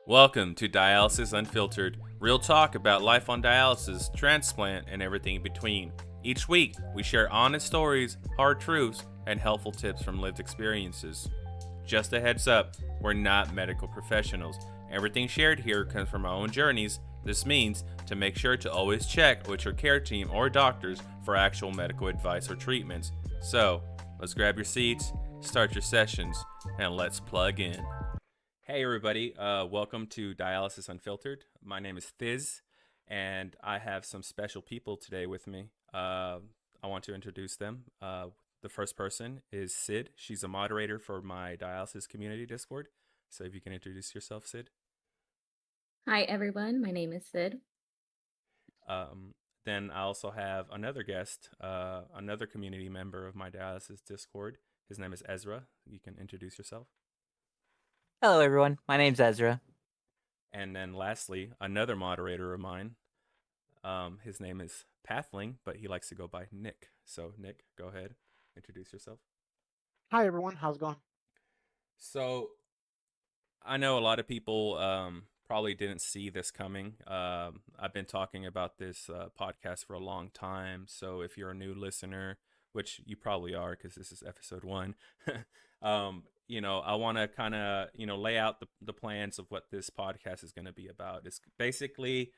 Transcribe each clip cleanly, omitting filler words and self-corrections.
Welcome to Dialysis Unfiltered, real talk about life on dialysis, transplant, and everything in between. Each week, we share honest stories, hard truths, and helpful tips from lived experiences. Just a heads up, we're not medical professionals. Everything shared here comes from our own journeys. This means to make sure to always check with your care team or doctors for actual medical advice or treatments. So, let's grab your seats, start your sessions, and let's plug in. Hey everybody, welcome to Dialysis Unfiltered. My name is Thiz, and I have some special people today with me. I want to introduce them. The first person is Sid. She's a moderator for my dialysis community Discord. So if you can introduce yourself, Sid. Hi, everyone. My name is Sid. Then I also have another guest, another community member of my dialysis Discord. His name is Ezra. You can introduce yourself. Hello, everyone. My name's Ezra. And then lastly, another moderator of mine. His name is Pathling, but he likes to go by Nick. So, Nick, go ahead, introduce yourself. Hi everyone, how's it going? So, I know a lot of people probably didn't see this coming. I've been talking about this podcast for a long time. So, if you're a new listener, which you probably are because this is episode 1, I want to kind of, lay out the plans of what this podcast is going to be about. It's basically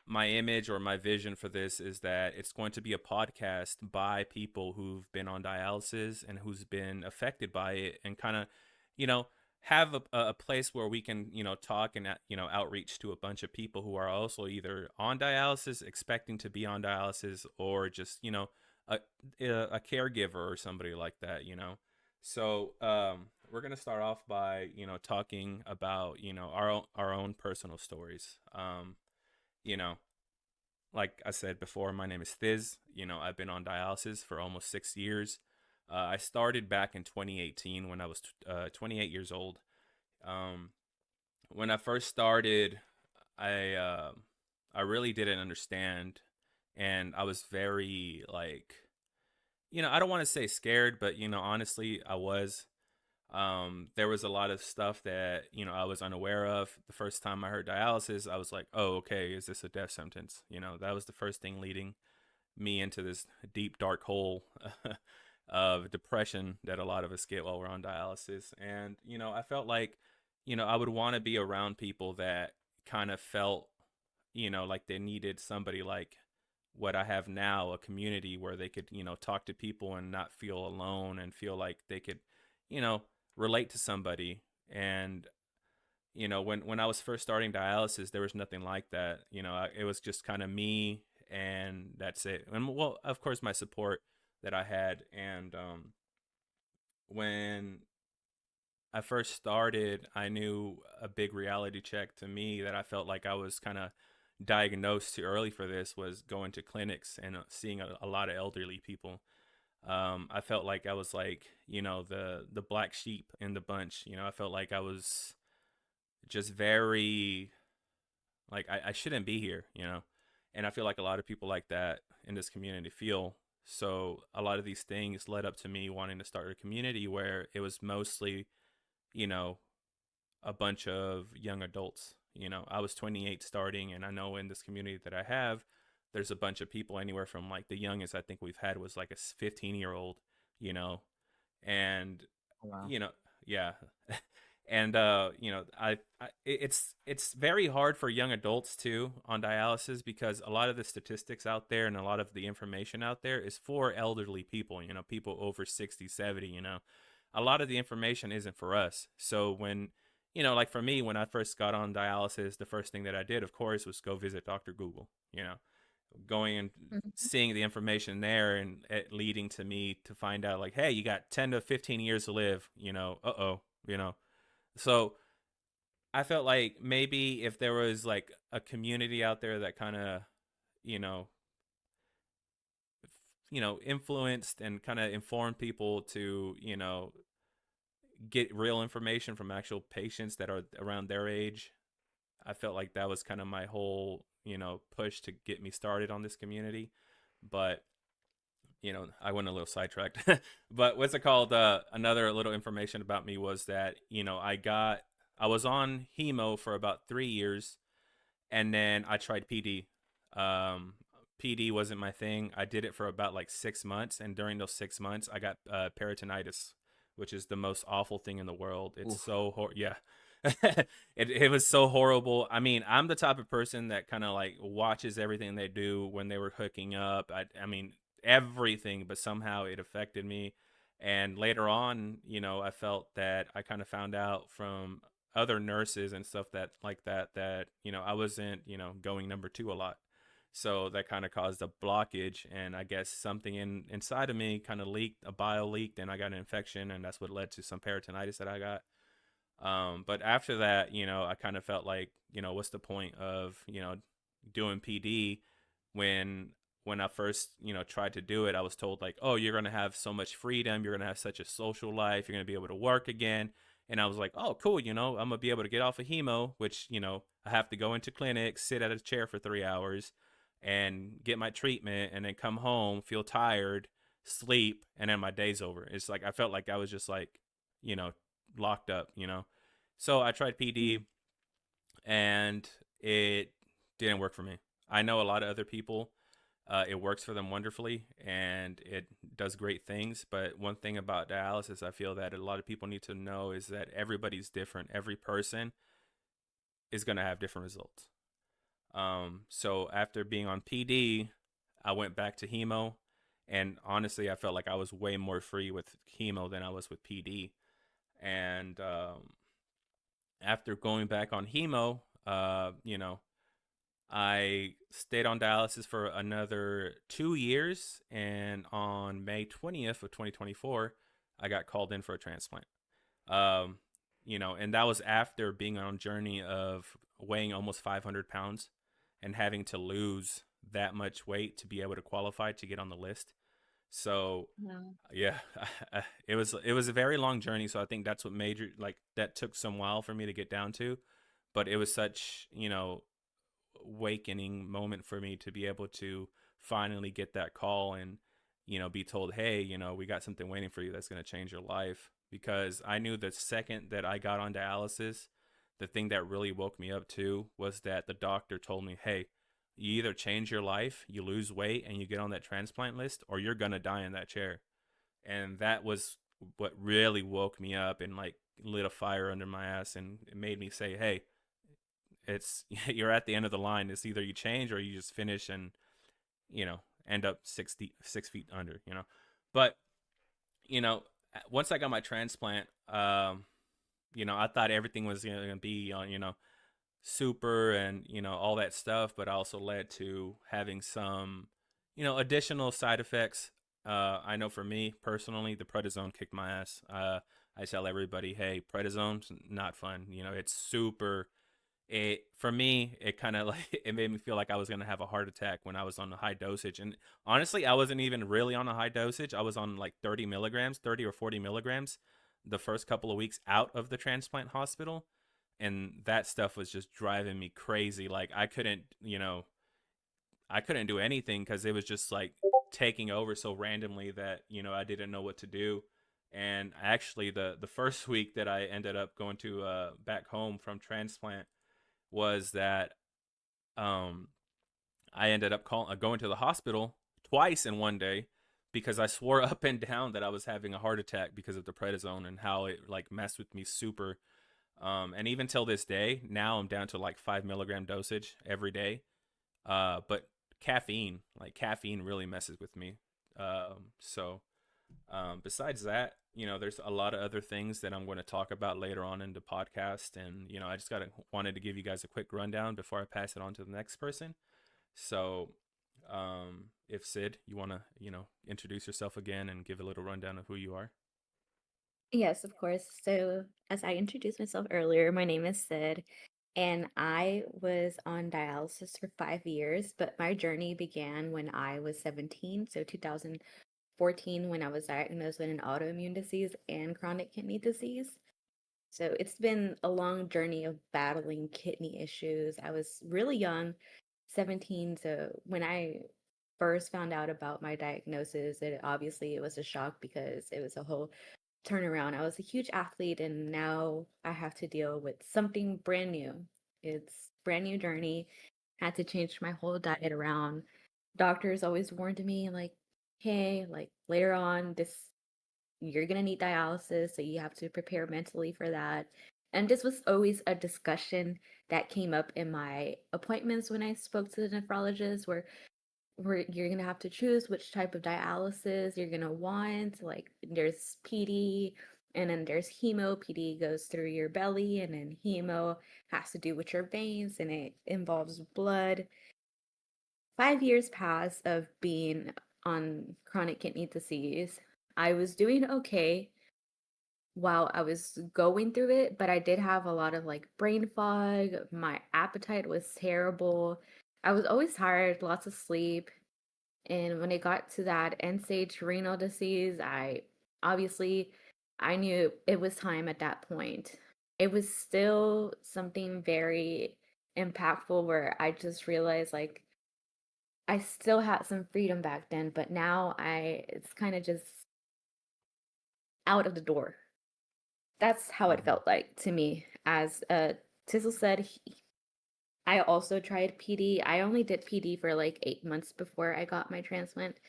my image or my vision for this is that it's going to be a podcast by people who've been on dialysis and who's been affected by it, and kind of, have a place where we can, talk and, outreach to a bunch of people who are also either on dialysis, expecting to be on dialysis, or just, a caregiver or somebody like that, So we're going to start off by, talking about, our own personal stories. You know, like I said before, my name is Thiz. I've been on dialysis for almost 6 years. I started back in 2018 when I was 28 years old. Um, when I first started, I really didn't understand, and I was very like, I don't want to say scared, but honestly, I was. There was a lot of stuff that I was unaware of. The first time I heard dialysis, I was like, oh, okay, is this a death sentence? That was the first thing leading me into this deep dark hole of depression that a lot of us get while we're on dialysis. And I felt like I would want to be around people that kind of felt like they needed somebody like what I have now, a community where they could talk to people and not feel alone, and feel like they could you know relate to somebody. And when I was first starting dialysis, there was nothing like that. It was just kind of me, and that's it. And well, of course, my support that I had. And when I first started, I knew a big reality check to me that I felt like I was kind of diagnosed too early for this was going to clinics and seeing a lot of elderly people. I felt like I was like, the black sheep in the bunch. I felt like I was just very like I shouldn't be here. And I feel like a lot of people like that in this community feel. So a lot of these things led up to me wanting to start a community where it was mostly, you know, a bunch of young adults. I was 28 starting, and I know in this community that I have, there's a bunch of people anywhere from like the youngest I think we've had was like a 15-year-old, you know, and Wow. you know, yeah. And it's very hard for young adults too on dialysis, because a lot of the statistics out there and a lot of the information out there is for elderly people, people over 60, 70. A lot of the information isn't for us. So when like for me, when I first got on dialysis, the first thing that I did, of course, was go visit Dr. Google. Going and Mhm. seeing the information there, and it leading to me to find out like, hey, you got 10 to 15 years to live. Uh-oh. So I felt like maybe if there was like a community out there that kind of you know influenced and kind of informed people to get real information from actual patients that are around their age. I felt like that was kind of my whole push to get me started on this community. But I went a little sidetracked. But what's it called? Another little information about me was that I got I was on hemo for about 3 years, and then I tried PD. Um, PD wasn't my thing. I did it for about like 6 months, and during those 6 months, I got peritonitis, which is the most awful thing in the world. It's Oof. so yeah. It was so horrible. I mean, I'm the type of person that kind of like watches everything they do when they were hooking up. I mean everything, but somehow it affected me. And later on, I felt that I kind of found out from other nurses and stuff that like that I wasn't going number two a lot, so that kind of caused a blockage, and I guess something inside of me kind of leaked, a bile leaked, and I got an infection, and that's what led to some peritonitis that I got. But after that, I kind of felt like, what's the point of doing PD when I first tried to do it. I was told like, oh, you're gonna have so much freedom, you're gonna have such a social life, you're gonna be able to work again. And I was like, oh, cool, I'm gonna be able to get off of hemo, which I have to go into clinic, sit at a chair for 3 hours, and get my treatment, and then come home, feel tired, sleep, and then my day's over. It's like I felt like I was just like, you know, locked up. So I tried PD, and it didn't work for me. I know a lot of other people, it works for them wonderfully, and it does great things. But one thing about dialysis, I feel that a lot of people need to know is that everybody's different. Every person is going to have different results. So after being on PD, I went back to hemo, and honestly, I felt like I was way more free with hemo than I was with PD. And after going back on hemo, I stayed on dialysis for another 2 years, and on May 20th of 2024, I got called in for a transplant. Um, and that was after being on a journey of weighing almost 500 pounds and having to lose that much weight to be able to qualify to get on the list. So Wow. yeah, it was a very long journey. So I think that's what major like that took some while for me to get down to, but it was such awakening moment for me to be able to finally get that call and be told, hey, we got something waiting for you that's going to change your life. Because I knew the second that I got on dialysis, the thing that really woke me up too was that the doctor told me, hey, you either change your life, you lose weight, and you get on that transplant list, or you're going to die in that chair. And that was what really woke me up and like lit a fire under my ass, and it made me say, hey, it's you're at the end of the line. It's either you change or you just finish and you know end up 6 feet under. But you know once I got my transplant, I thought everything was gonna be super and all that stuff, but also led to having some additional side effects. I know for me personally, the prednisone kicked my ass. I tell everybody, hey, prednisone's not fun. It's super. It for me, it kind of like it made me feel like I was gonna have a heart attack when I was on the high dosage. And honestly, I wasn't even really on a high dosage. I was on like 30 milligrams, 30 or 40 milligrams, the first couple of weeks out of the transplant hospital, and that stuff was just driving me crazy. Like I couldn't do anything because it was just like taking over so randomly that I didn't know what to do. And actually, the first week that I ended up going to back home from transplant was that um, I ended up going to the hospital twice in one day because I swore up and down that I was having a heart attack because of the prednisone and how it like messed with me super. And even till this day, now I'm down to like 5 milligram dosage every day. But caffeine really messes with me. So besides that, there's a lot of other things that I'm going to talk about later on in the podcast, and I just wanted to give you guys a quick rundown before I pass it on to the next person. So, if Sid, you want to introduce yourself again and give a little rundown of who you are. Yes, of course. So, as I introduced myself earlier, my name is Sid, and I was on dialysis for 5 years, but my journey began when I was 17, so 2014, when I was diagnosed with an autoimmune disease and chronic kidney disease. So, it's been a long journey of battling kidney issues. I was really young, 17, so when I first found out about my diagnosis, it was a shock because it was a whole turnaround. I was a huge athlete, and now I have to deal with something brand new. It's brand new journey. Had to change my whole diet around. Doctors always warned me, like, hey, like later on, you're gonna need dialysis, so you have to prepare mentally for that. And this was always a discussion that came up in my appointments when I spoke to the nephrologist, where you're gonna have to choose which type of dialysis you're gonna want. Like there's PD and then there's hemo. PD goes through your belly, and then hemo has to do with your veins and it involves blood. 5 years passed of being on chronic kidney disease. I was doing okay while I was going through it, but I did have a lot of like brain fog. My appetite was terrible. I was always tired, lots of sleep. And when it got to that end stage renal disease, I knew it was time at that point. It was still something very impactful where I just realized like I still had some freedom back then, but now it's kind of just out of the door. That's how it Mhm. felt like to me. As Tissel said, I also tried PD. I only did PD for like 8 months before I got my transplant.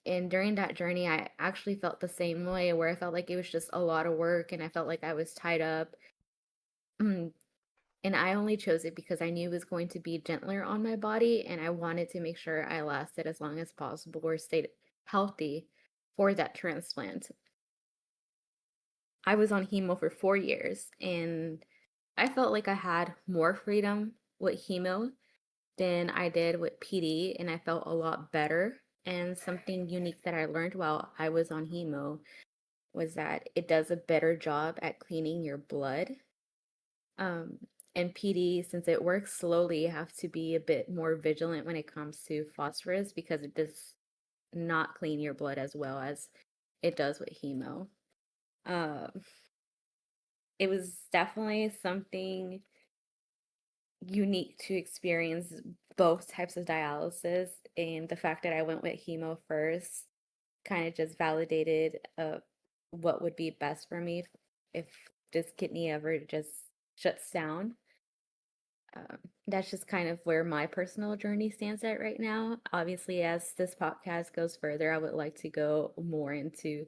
And during that journey, I actually felt the same way, where I felt like it was just a lot of work and I felt like I was tied up. And I only chose it because I knew it was going to be gentler on my body, and I wanted to make sure I lasted as long as possible or stayed healthy for that transplant. I was on hemo for 4 years, and I felt like I had more freedom with hemo than I did with PD, and I felt a lot better. And something unique that I learned while I was on hemo was that it does a better job at cleaning your blood. Um, and PD, since it works slowly, you have to be a bit more vigilant when it comes to phosphorus because it does not clean your blood as well as it does with hemo. Uh, it was definitely something unique to experience both types of dialysis, and the fact that I went with hemo first kind of just validated what would be best for me if this kidney ever just shuts down. That's just kind of where my personal journey stands at right now. Obviously, as this podcast goes further, I would like to go more into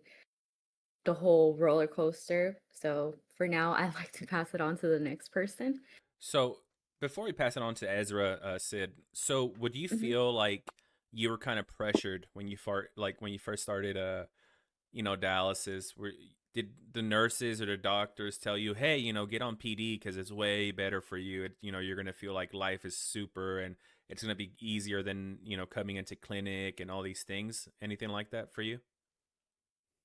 the whole roller coaster. So for now, I'd like to pass it on to the next person. So before we pass it on to Ezra, Sid, so would you Mhm. feel like you were kind of pressured when when you first started, dialysis? Did the nurses or the doctors tell you, hey, get on PD because it's way better for you? You're gonna feel like life is super and it's gonna be easier than coming into clinic and all these things. Anything like that for you?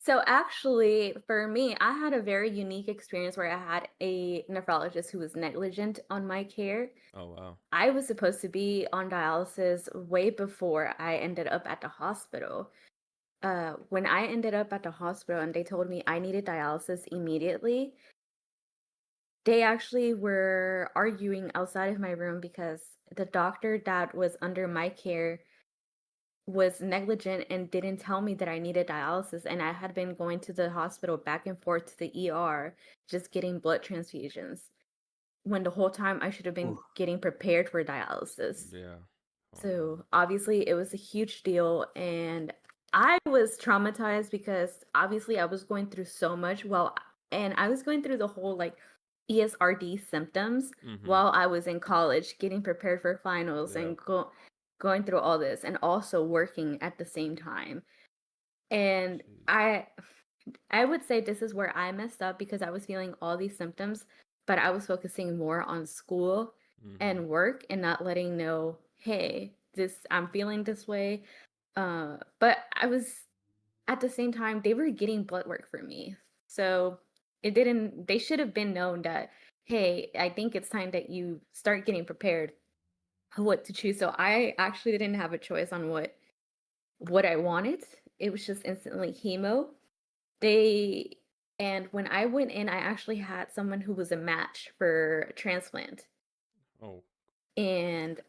So actually, for me, I had a very unique experience where I had a nephrologist who was negligent on my care. Oh wow. I was supposed to be on dialysis way before I ended up at the hospital. When I ended up at the hospital and they told me I needed dialysis immediately, they actually were arguing outside of my room because the doctor that was under my care was negligent and didn't tell me that I needed dialysis. And I had been going to the hospital back and forth to the ER, just getting blood transfusions, when the whole time I should have been Ooh. getting prepared for dialysis. Yeah. Oh man. So obviously it was a huge deal, and I was traumatized because obviously I was going through so much and I was going through the whole like ESRD symptoms Mm-hmm. while I was in college, getting prepared for finals Yeah. and going through all this and also working at the same time. And Jeez. I would say this is where I messed up because I was feeling all these symptoms, but I was focusing more on school Mm-hmm. and work and not letting know, hey, I'm feeling this way. But I was at the same time they were getting blood work for me. So they should have been known that, hey, I think it's time that you start getting prepared what to choose. So I actually didn't have a choice on what I wanted. It was just instantly hemo. They and when I went in, I actually had someone who was a match for a transplant. Oh. And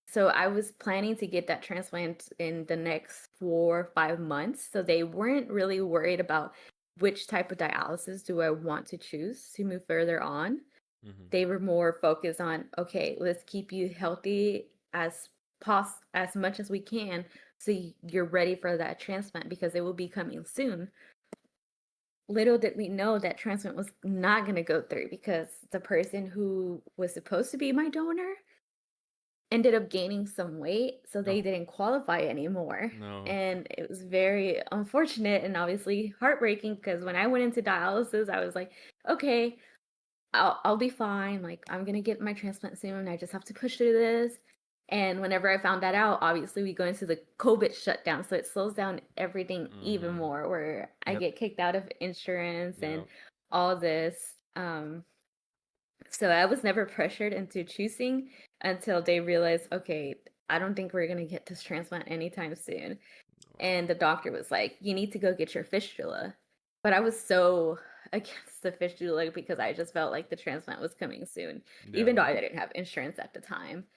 so I was planning to get that transplant in the next 4 or 5 months. So they weren't really worried about which type of dialysis do I want to choose to move further on. Mm-hmm. They were more focused on, okay, let's keep you healthy as much as we can, so you're ready for that transplant because it will be coming soon. Little did we know that transplant was not going to go through because the person who was supposed to be my donor ended up gaining some weight, so they Oh, didn't qualify anymore. no. And it was very unfortunate and obviously heartbreaking because when I went into dialysis, I was like, okay, I'll be fine. Like, I'm gonna get my transplant soon. I just have to push through this. And whenever I found that out, obviously we go into the COVID shutdown, so it slows down everything even Mm-hmm. more. Where I Yep. get kicked out of insurance and Yep. all this. So I was never pressured into choosing until they realized, okay, I don't think we're gonna get this transplant anytime soon. Wow. And the doctor was like, you need to go get your fistula. But I was so against the fistula because I just felt like the transplant was coming soon, Yeah. even though I didn't have insurance at the time.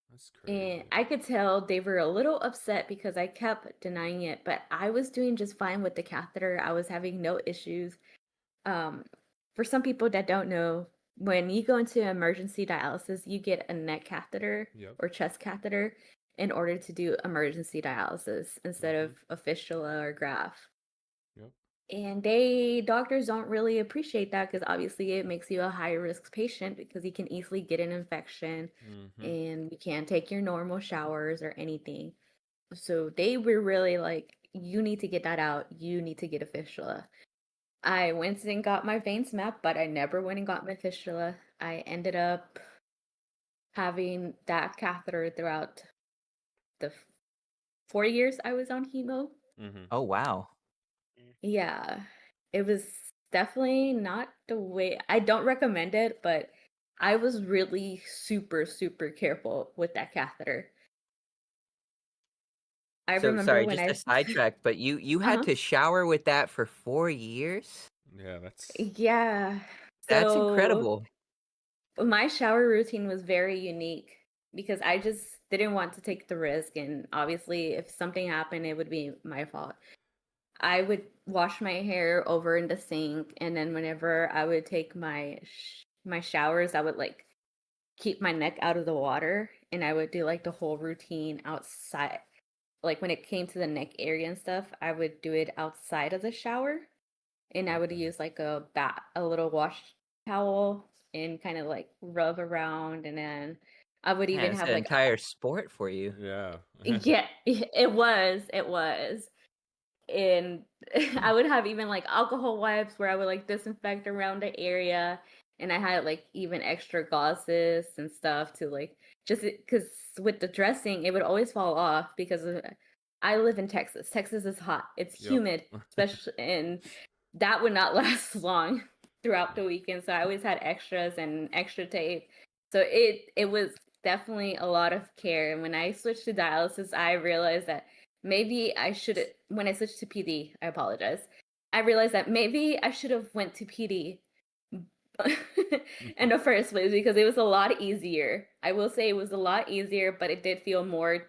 That's And crazy. I could tell they were a little upset because I kept denying it, but I was doing just fine with the catheter. I was having no issues. Um, for some people that don't know, when you go into emergency dialysis, you get a neck catheter Yep. or chest catheter in order to do emergency dialysis instead Mm-hmm. of a fistula or graft. Yep. And doctors don't really appreciate that because obviously it makes you a high risk patient because you can easily get an infection Mm-hmm. and you can't take your normal showers or anything. So they were really like, you need to get that out. You need to get a fistula. I went and got my veins mapped, but I never went and got my fistula. I ended up having that catheter throughout the 4 years I was on hemo. Mm-hmm. Oh wow. Yeah, it was definitely not the way I don't recommend it, but I was really super, super careful with that catheter. I So remember sorry, when just a sidetrack, but you had uh-huh. to shower with that for 4 years? Yeah, that's Yeah. That's So incredible. my shower routine was very unique because I just didn't want to take the risk. And obviously, if something happened, it would be my fault. I would wash my hair over in the sink, and then whenever I would take my showers, I would like keep my neck out of the water, and I would do like the whole routine outside. Like when it came to the neck area and stuff, I would do it outside of the shower, and I would okay. use like a little wash towel and kind of like rub around, and then I would Man, even it's have an like entire sport for you. Yeah. yeah, it was. And I would have even like alcohol wipes where I would like disinfect around the area, and I had like even extra gauzes and stuff to like just because with the dressing it would always fall off because I live in Texas. Texas is hot. It's Yep. humid, especially and that would not last long throughout the weekend. So I always had extras and extra tape. So it was definitely a lot of care. And when I switched to dialysis, I realized that maybe I should when I switched to PD, I apologize. I realized that maybe I should have went to PD in the first place because it was a lot easier. I will say it was a lot easier, but it did feel more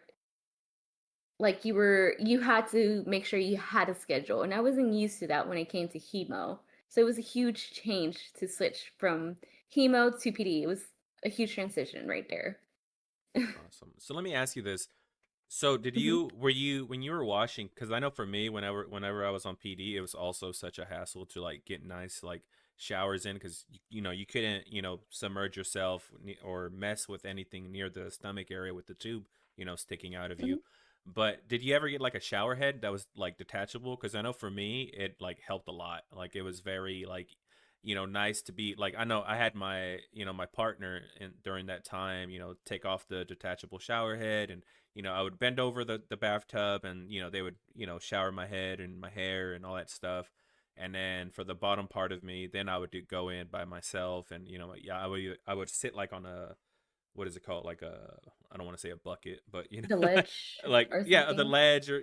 like you had to make sure you had a schedule, and I wasn't used to that when it came to hemo. So it was a huge change to switch from hemo to PD. It was a huge transition right there. Awesome. So let me ask you this. So did Mhm. you were you when you were washing, because I know for me whenever I was on PD, it was also such a hassle to like get nice like showers in because you couldn't submerge yourself or mess with anything near the stomach area with the tube sticking out of Mhm. you. But did you ever get like a shower head that was like detachable? Because I know for me it like helped a lot. Like it was very like nice to be like, I know I had my my partner in during that time take off the detachable shower head, and I would bend over the bathtub, and they would shower my head and my hair and all that stuff. And then for the bottom part of me, then I would go in by myself, and yeah, I would sit like on a, what is it called, like a, I don't want to say a bucket, but The ledge like or yeah, the something. ledge, or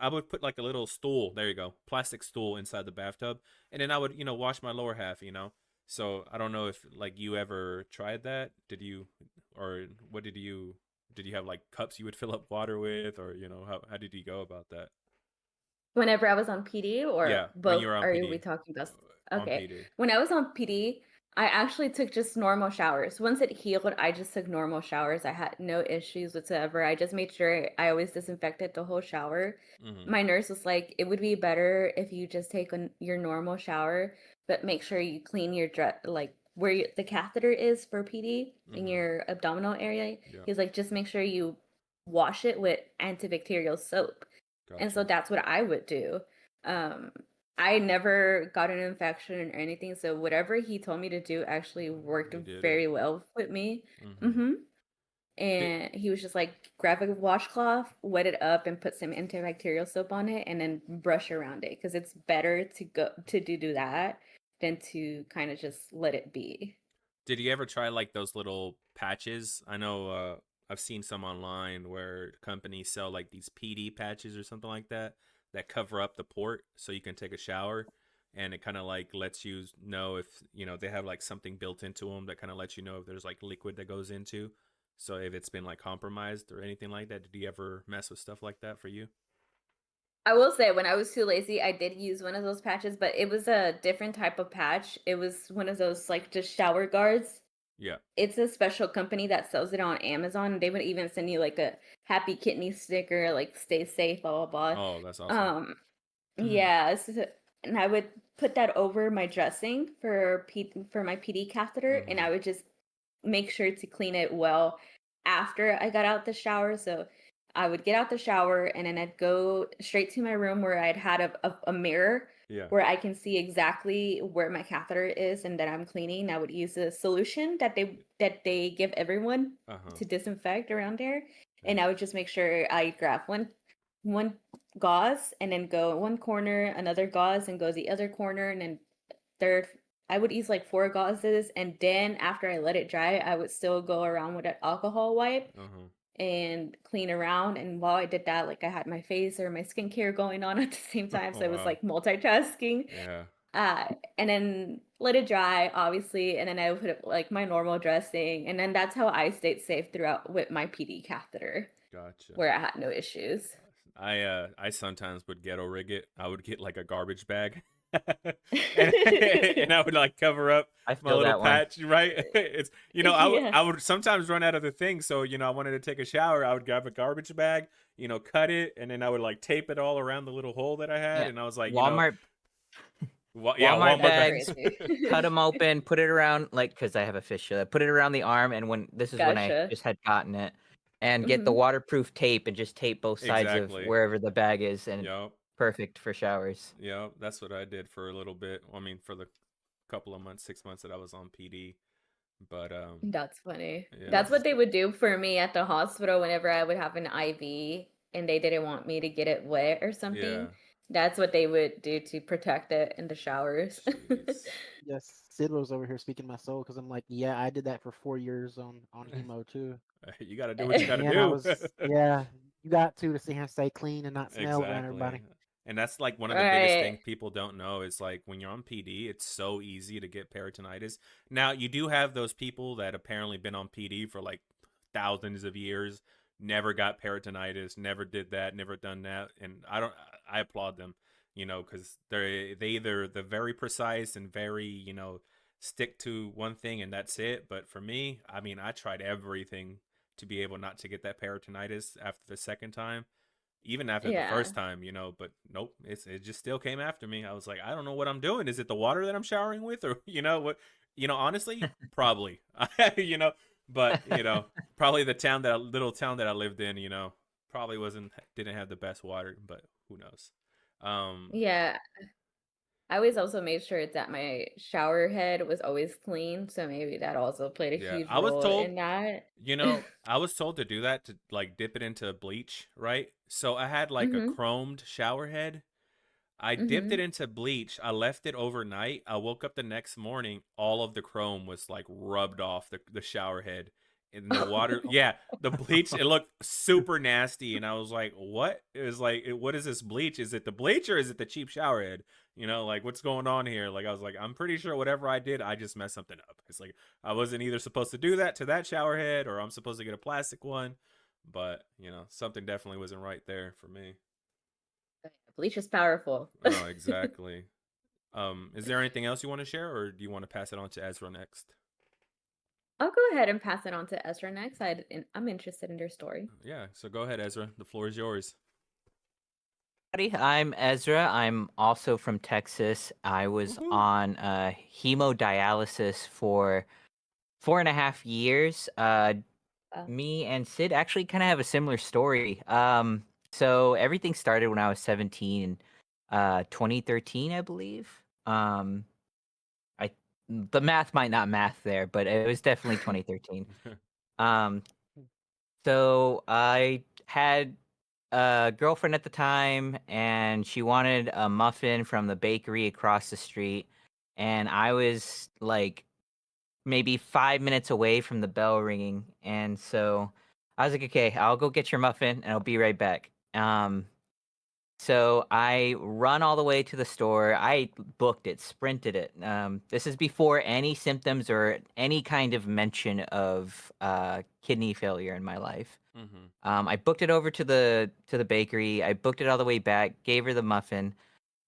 I would put like a little stool, there you go, plastic stool inside the bathtub, and then I would wash my lower half. So I don't know if like you ever tried that. Did you, or what did you have like cups you would fill up water with, or how did you go about that? Whenever I was on PD or Yeah, when both, you were on are we PD. talking about? On Okay. PD. When I was on PD, I actually took just normal showers. Once it healed, I just took normal showers. I had no issues whatsoever. I just made sure I always disinfected the whole shower. Mm-hmm. My nurse was like, it would be better if you just take your normal shower, but make sure you clean your dress, like where the catheter is for PD in Mm-hmm. your abdominal area. Yeah. He's like, just make sure you wash it with antibacterial soap. And so Gotcha. that's what I would do. Um, I never got an infection or anything, so whatever he told me to do actually worked You did it. very well with me. Mm-hmm. Mm-hmm. Did And he was just like, grab a washcloth, wet it up, and put some antibacterial soap on it, and then brush around it because it's better to go to do that than to kind of just let it be. Did you ever try like those little patches? I know I've seen some online where companies sell like these PD patches or something like that that cover up the port so you can take a shower, and it kind of like lets you know if, you know, they have like something built into them that kind of lets you know if there's like liquid that goes into. So if it's been like compromised or anything like that, did you ever mess with stuff like that for you? I will say, when I was too lazy, I did use one of those patches, but it was a different type of patch. It was one of those like just shower guards. Yeah. It's a special company that sells it on Amazon. They would even send you like a happy kidney sticker, like stay safe, blah blah Oh, that's blah. awesome. Yeah, and I would put that over my dressing for my PD catheter, and Mm-hmm. I would just make sure to clean it well after I got out the shower. So I would get out the shower and then I'd go straight to my room where I'd had a mirror Yeah. where I can see exactly where my catheter is and that I'm cleaning. I would use a solution that they give everyone Uh-huh. to disinfect around there. Yeah. And I would just make sure I grab one gauze and then go one corner, another gauze and go the other corner, and then third. I would use like four gauzes, and then after I let it dry, I would still go around with an alcohol wipe Uh-huh. and clean around. And while I did that, like I had my face or my skincare going on at the same time, Oh, so it was wow. like multitasking. Yeah. Uh, and then let it dry, obviously, and then I would put up like my normal dressing, and then that's how I stayed safe throughout with my PD catheter, Gotcha. where I had no issues. I sometimes would ghetto rig it. I would get like a garbage bag, and I would like cover up I my feel little that one. patch. Right? It's, you know, Yeah. I would sometimes run out of the thing. So, you know, I wanted to take a shower. I would grab a garbage bag, you know, cut it, and then I would like tape it all around the little hole that I had. Yeah. And I was like, you know, Walmart yeah, Walmart Walmart That's bags. bags, crazy. cut them open, put it around, like, because I have a fistula, put it around the arm, and when this is when I Gotcha. just had gotten it, and get the Mhm. waterproof tape and just tape both sides of Exactly. wherever the bag is, and Yep. perfect for showers. Yep. That's what I did for a little bit. I mean, for the couple of months, 6 months that I was on PD. But That's funny. yeah, That's what that's they would do for me at the hospital whenever I would have an IV and they didn't want me to get it wet or yeah. something. That's what they would do to protect it in the showers. Jeez. Yes, Sid was over here speaking my soul because I'm like, yeah, I did that for 4 years on hemo too. You got to do what you got to And I do. was, yeah, you got to see him stay clean and not smell around Exactly. everybody. And that's like one of the biggest Right. things people don't know is like when you're on PD, it's so easy to get peritonitis. Now, you do have those people that apparently been on PD for like thousands of years, never got peritonitis, never did that, never done that, and I applaud them, you know, cuz they're very precise and very, you know, stick to one thing and that's it. But for me, I mean, I tried everything to be able not to get that peritonitis after the second time, even after the Yeah. first time, you know. But nope, it just still came after me. I was like, I don't know what I'm doing. Is it the water that I'm showering with, or you know what? You know, honestly, probably. You know, but you know, probably the little town that I lived in, you know, probably didn't have the best water, but who knows? Um, Yeah. I always also made sure that my shower head was always clean, so maybe that also played a yeah, huge role in that. you know, I was told to do that to like dip it into bleach, right? So I had like a Mhm. chromed shower head. I dipped it Mhm. into bleach. I left it overnight. I woke up the next morning. All of the chrome was like rubbed off the shower head. And the water, yeah, the bleach, it looked super nasty. And I was like, what? It was like, what is this bleach? Is it the bleach or is it the cheap shower head? You know, like what's going on here? Like, I was like, I'm pretty sure whatever I did, I just messed something up. It's like, I wasn't either supposed to do that to that shower head or I'm supposed to get a plastic one. But, you know, something definitely wasn't right there for me. Bleach is powerful. Oh, exactly. Is there anything else you want to share, or do you want to pass it on to Ezra next? I'll go ahead and pass it on to Ezra next. I'm interested in your story. Yeah, so go ahead, Ezra. The floor is yours. Howdy, I'm Ezra. I'm also from Texas. I was Woohoo. on hemodialysis for 4.5 years. Wow. Me and Sid actually kind of have a similar story. So everything started when I was 17, 2013, I believe. I the math might not math there, but it was definitely 2013. Um, so I had a girlfriend at the time, and she wanted a muffin from the bakery across the street, and I was like maybe 5 minutes away from the bell ringing, and so I was like, "Okay, I'll go get your muffin, and I'll be right back." So I run all the way to the store. I booked it, sprinted it. This is before any symptoms or any kind of mention of kidney failure in my life. Mm-hmm. I booked it over to the bakery. I booked it all the way back, gave her the muffin.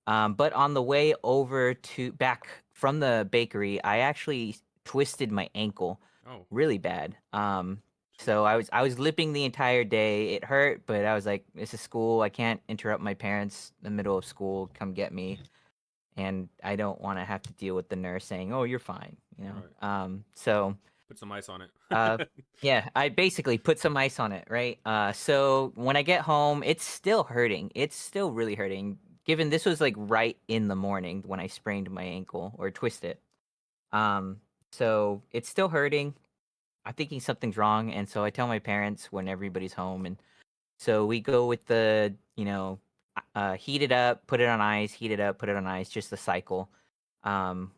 But on the way over to back from the bakery, I actually twisted my ankle Oh, really bad. jeez. So I was limping the entire day. It hurt, but I was like, "This is school. I can't interrupt my parents in the middle of school. Come get me." And I don't want to have to deal with the nurse saying, "Oh, you're fine," you know. Right. So Put some ice on it. uh, yeah, I basically put some ice on it, right? So when I get home, it's still hurting. It's still really hurting. Given this was like right in the morning when I sprained my ankle or twisted it. Um, so it's still hurting. I'm thinking something's wrong, and so I tell my parents when everybody's home, and so we go with the, heat it up, put it on ice, heat it up, put it on ice, just the cycle. Um,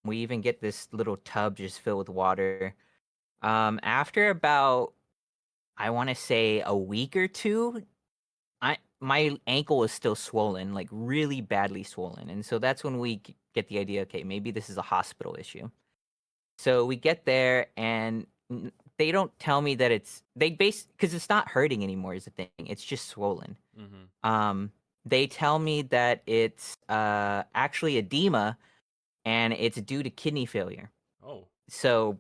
we even get this little tub just filled with water. After about, I want to say a week or two, my ankle is still swollen, like really badly swollen, and so that's when we get the idea. Okay, maybe this is a hospital issue. So we get there, and they don't tell me that they base because it's not hurting anymore. Is the thing? It's just swollen. Mm-hmm. Um, they tell me that it's actually edema, and it's due to kidney failure. Oh, So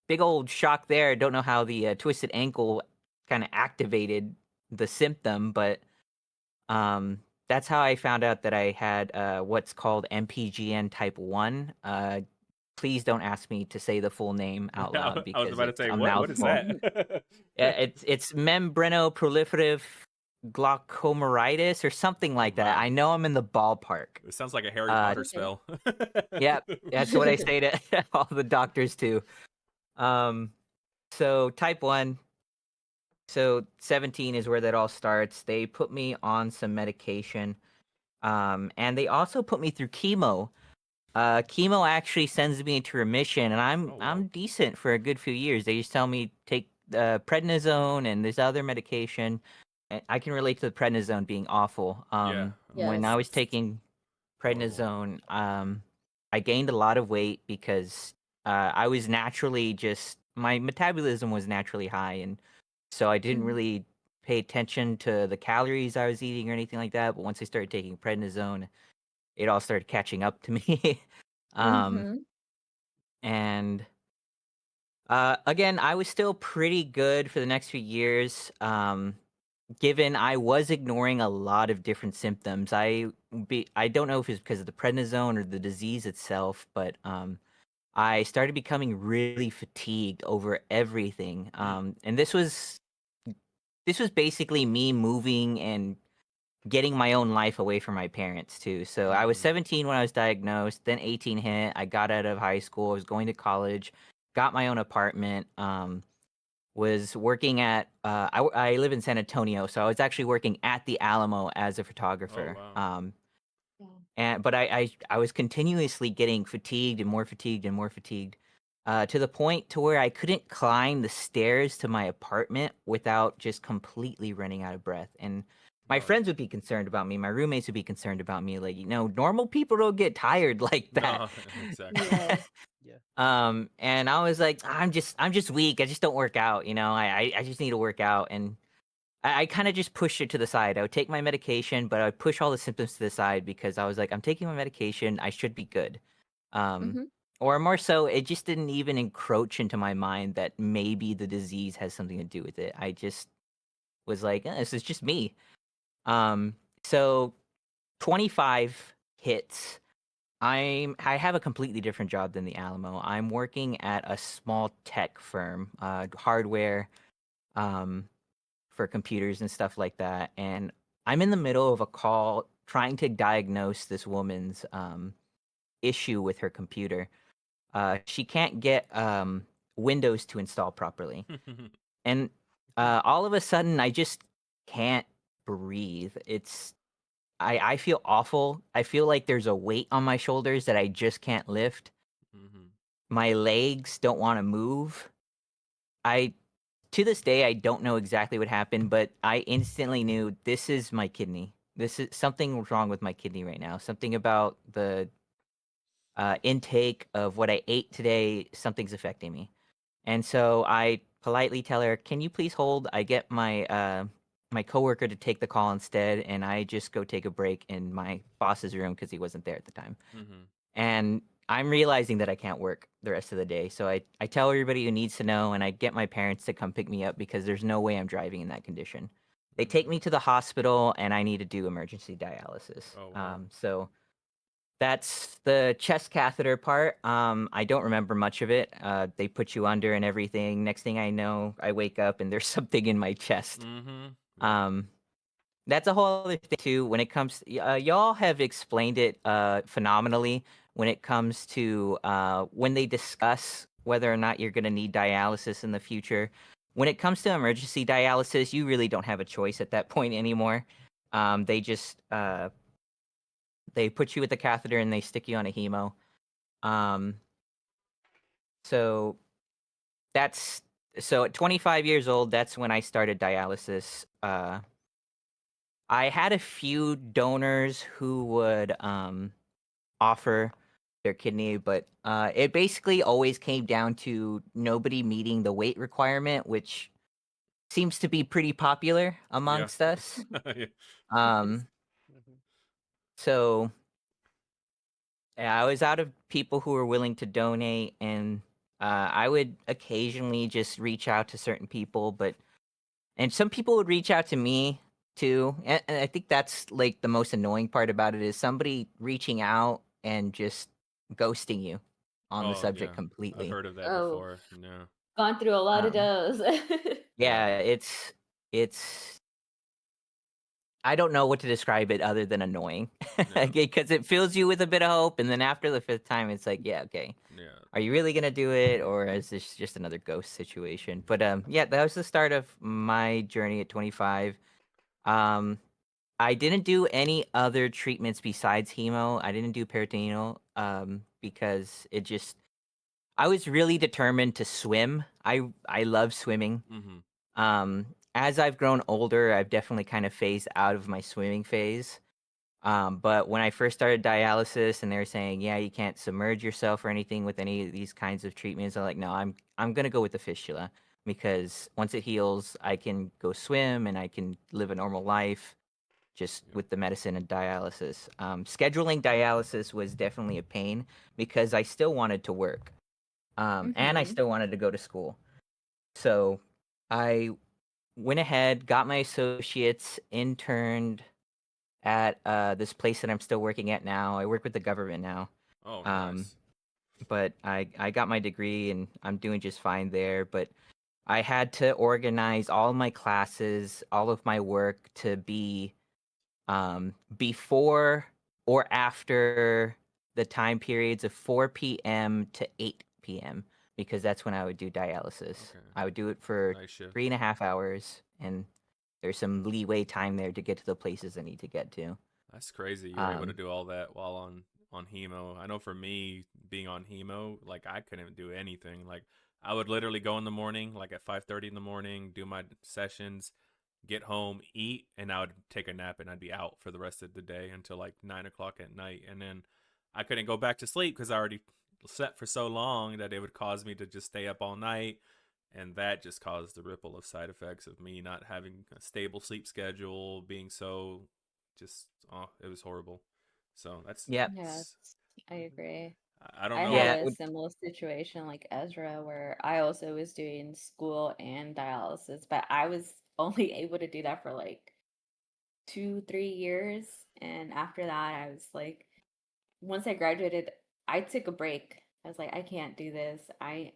big old shock there. Don't know how the twisted ankle kind of activated the symptom, but um, that's how I found out that I had what's called MPGN type 1. Please don't ask me to say the full name out loud I was because about to it's say, a what? What is mouthful. that? It's membranoproliferative glaucomeritis or something Oh like that. my! I know I'm in the ballpark. It sounds like a Harry Uh, Potter Okay. spell. yep, that's what I say to all the doctors too. Um, so type 1. So 17 is where that all starts. They put me on some medication, and they also put me through chemo. Chemo actually sends me into remission, and I'm Oh wow! I'm decent for a good few years. They just tell me take prednisone and this other medication. And I can relate to the prednisone being awful. Yeah. When I Yes. was taking Horrible. prednisone, I gained a lot of weight because I was naturally just my metabolism was naturally high, and so I didn't Mm. really pay attention to the calories I was eating or anything like that. But once I started taking prednisone, it all started catching up to me. um, Mhm. and again, I was still pretty good for the next few years. Given I was ignoring a lot of different symptoms, I don't know if it's because of the prednisone or the disease itself, but I started becoming really fatigued over everything. Mm. And this was basically me moving and getting my own life away from my parents too. So I was Mm-hmm. 17 when I was diagnosed, then 18 hit. I got out of high school, I was going to college, got my own apartment. Was working at I live in San Antonio, so I was actually working at the Alamo as a Oh photographer. wow! Yeah. And but I was continuously getting fatigued and more fatigued and more fatigued, to the point to where I couldn't climb the stairs to my apartment without just completely running out of breath. And my Oh friends would be concerned about me. My roommates would be concerned about me. Like, normal people don't get tired like that. no, exactly. Yes. Yeah. And I was like, I'm just weak. I just don't work out. I just need to work out. And I kind of just pushed it to the side. I would take my medication, but I would push all the symptoms to the side because I was like, I'm taking my medication. I should be good. Um, Hmm. or more so, it just didn't even encroach into my mind that maybe the disease has something to do with it. I just was like, this is just me. Um, so 25 hits. I have a completely different job than the Alamo. I'm working at a small tech firm, hardware, um, for computers and stuff like that. And I'm in the middle of a call trying to diagnose this woman's issue with her computer. She can't get Windows to install properly. And all of a sudden, I just can't breathe. I feel awful. I feel like there's a weight on my shoulders that I just can't lift. Mhm. My legs don't want to move. I To this day, I don't know exactly what happened, but I instantly knew this is my kidney. This is something wrong with my kidney right now. Something about the intake of what I ate today, something's affecting me. And so I politely tell her, "Can you please hold?" I get my coworker to take the call instead, and I just go take a break in my boss's room because he wasn't there at the time. Mhm. And I'm realizing that I can't work the rest of the day. So I tell everybody who needs to know, and I get my parents to come pick me up because there's no way I'm driving in that condition. They take Mhm. me to the hospital, and I need to do emergency dialysis. Oh wow. So that's the chest catheter part. I don't remember much of it. They put you under and everything. Next thing I know, I wake up and there's something in my chest. Mhm. Yep. Um, that's a whole other thing too. When it comes, y'all have explained it phenomenally. When it comes to when they discuss whether or not you're going to need dialysis in the future. When it comes to emergency dialysis, you really don't have a choice at that point anymore. They just they put you with the catheter and they stick you on a hemo. Um, so that's so at 25 years old, that's when I started dialysis. I had a few donors who would offer their kidney, but it basically always came down to nobody meeting the weight requirement, which seems to be pretty popular Yeah. amongst us. Yeah. Um, Mhm. so yeah, I was out of people who were willing to donate, and I would occasionally just reach out to certain people, and some people would reach out to me too. And I think that's like the most annoying part about it is somebody reaching out and just ghosting you on the Oh subject yeah. I've completely. heard of that Oh, before. No. gone through a lot of Um, those. Yeah. yeah, it's I don't know what to describe it other than annoying Yeah. because it fills you with a bit of hope, and then after the fifth time, it's like, yeah, okay, Yeah. are you really gonna do it, or is this just another ghost situation? But yeah, that was the start of my journey at 25. Um, I didn't do any other treatments besides hemo. I didn't do peritoneal because it just I was really determined to swim. I love swimming. Mhm. As I've grown older, I've definitely kind of phased out of my swimming phase. But when I first started dialysis and they were saying, yeah, you can't submerge yourself or anything with any of these kinds of treatments, I'm like, no, I'm gonna go with the fistula because once it heals, I can go swim and I can live a normal life just Yep. with the medicine and dialysis. Scheduling dialysis was definitely a pain because I still wanted to work, and I Hmm. still wanted to go to school. So I went ahead, got my associates, interned at this place that I'm still working at now. I work with the government now. Oh, Um, nice. but I got my degree and I'm doing just fine there. But I had to organize all my classes, all of my work to be before or after the time periods of 4 p.m. to 8 p.m. because that's when I would do dialysis. Okay. I would do it for Nice shift. 3.5 hours, and there's some leeway time there to get to the places I need to get to. That's crazy. You're able to Um, do all that while on hemo. I know for me being on hemo, like I couldn't do anything. Like I would literally go in the morning, like at 5:30 in the morning, do my sessions, get home, eat, and I would take a nap and I'd be out for the rest of the day until like 9 o'clock at night. And then I couldn't go back to sleep because I already slept for so long that it would cause me to just stay up all night and that just caused the ripple of side effects of me not having a stable sleep schedule, being so just it was horrible. So that's Yeah. Yes, I agree. I don't I know. had Yeah. a similar situation like Ezra, where I also was doing school and dialysis, but I was only able to do that for like 2, 3 years. And after that, I was like, once I graduated, I took a break. I was like, I can't do this. I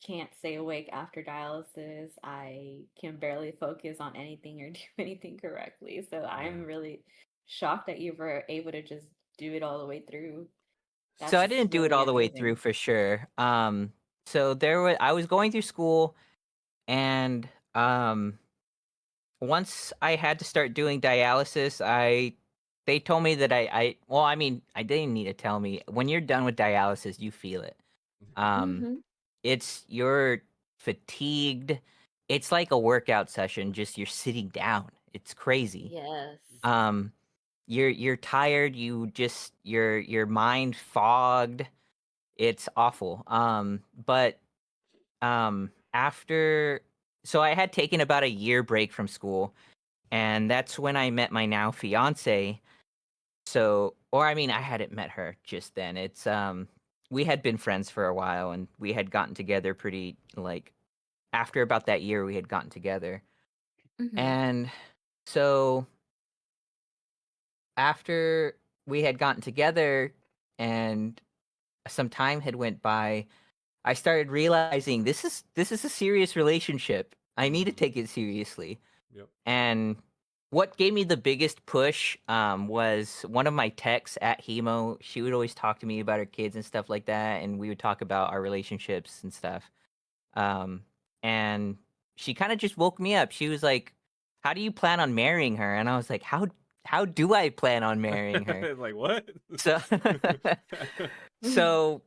can't stay awake after dialysis. I can barely focus on anything or do anything correctly. So I'm Yeah. really shocked that you were able to just do it all the way through. So I That's didn't do it really all the way through amazing. for sure. So I was going through school, and once I had to start doing dialysis, they told me that well, I mean, I didn't need to tell me. When you're done with dialysis, you feel it. Um, Mm-hmm. you're fatigued. It's like a workout session, just you're sitting down. It's crazy. Yes. Um, you're tired, your mind fogged. It's awful. But after so I had taken about a year break from school, and that's when I met my now fiance. So, or I mean, I hadn't met her just then. It's we had been friends for a while, and we had gotten together pretty like after about that year we had gotten together. Mm-hmm. And so after we had gotten together and some time had went by, I started realizing this is a serious relationship. I need to Mhm. take it seriously. Yep. And what gave me the biggest push was one of my techs at Hemo. She would always talk to me about her kids and stuff like that, and we would talk about our relationships and stuff. Um, and she kind of just woke me up. She was like, "How do you plan on marrying her?" And I was like, "How do I plan on marrying her?" Like what? So, so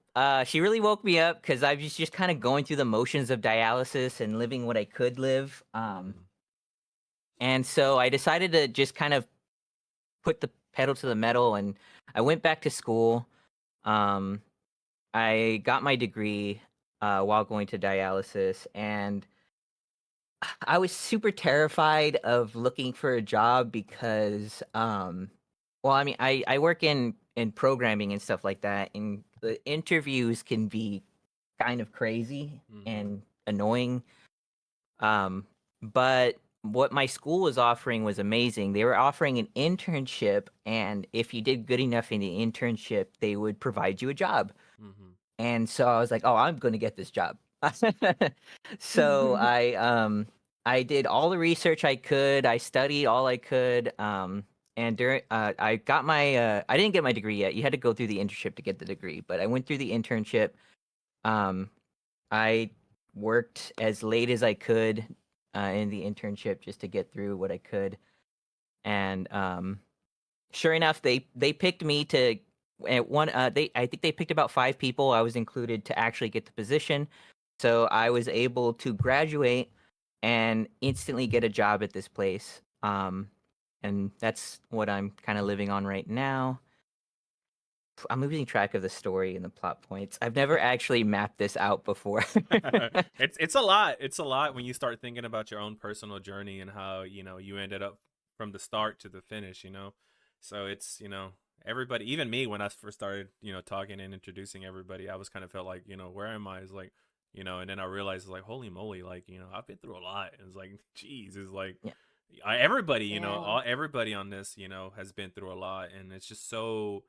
she really woke me up because I was just kind of going through the motions of dialysis and living what I could live. Mhm. And so I decided to just kind of put the pedal to the metal, and I went back to school. Um, I got my degree while going to dialysis, and I was super terrified of looking for a job because, well, I mean, I work in programming and stuff like that, and the interviews can be kind of crazy Mhm. and annoying. Um, but what my school was offering was amazing. They were offering an internship, and if you did good enough in the internship, they would provide you a job. Mhm. And so I was like, "Oh, I'm gonna get this job." So I did all the research I could. I studied all I could. And during I got my I didn't get my degree yet. You had to go through the internship to get the degree, but I went through the internship. Um, I worked as late as I could in the internship just to get through what I could. And sure enough, they picked me to at one. They I think they picked about 5 people. I was included to actually get the position, so I was able to graduate and instantly get a job at this place. And that's what I'm kind of living on right now. I'm losing track of the story and the plot points. I've never actually mapped this out before. It's a lot. It's a lot when you start thinking about your own personal journey and how, you ended up from the start to the finish, So it's, everybody, even me when I first started, talking and introducing everybody, I was kind of felt like, where am I? It's like, and then I realized it's like, holy moly, like, I've been through a lot. It's like, geez, it's like Yeah. everybody, Yeah. everybody on this, has been through a lot, and it's just so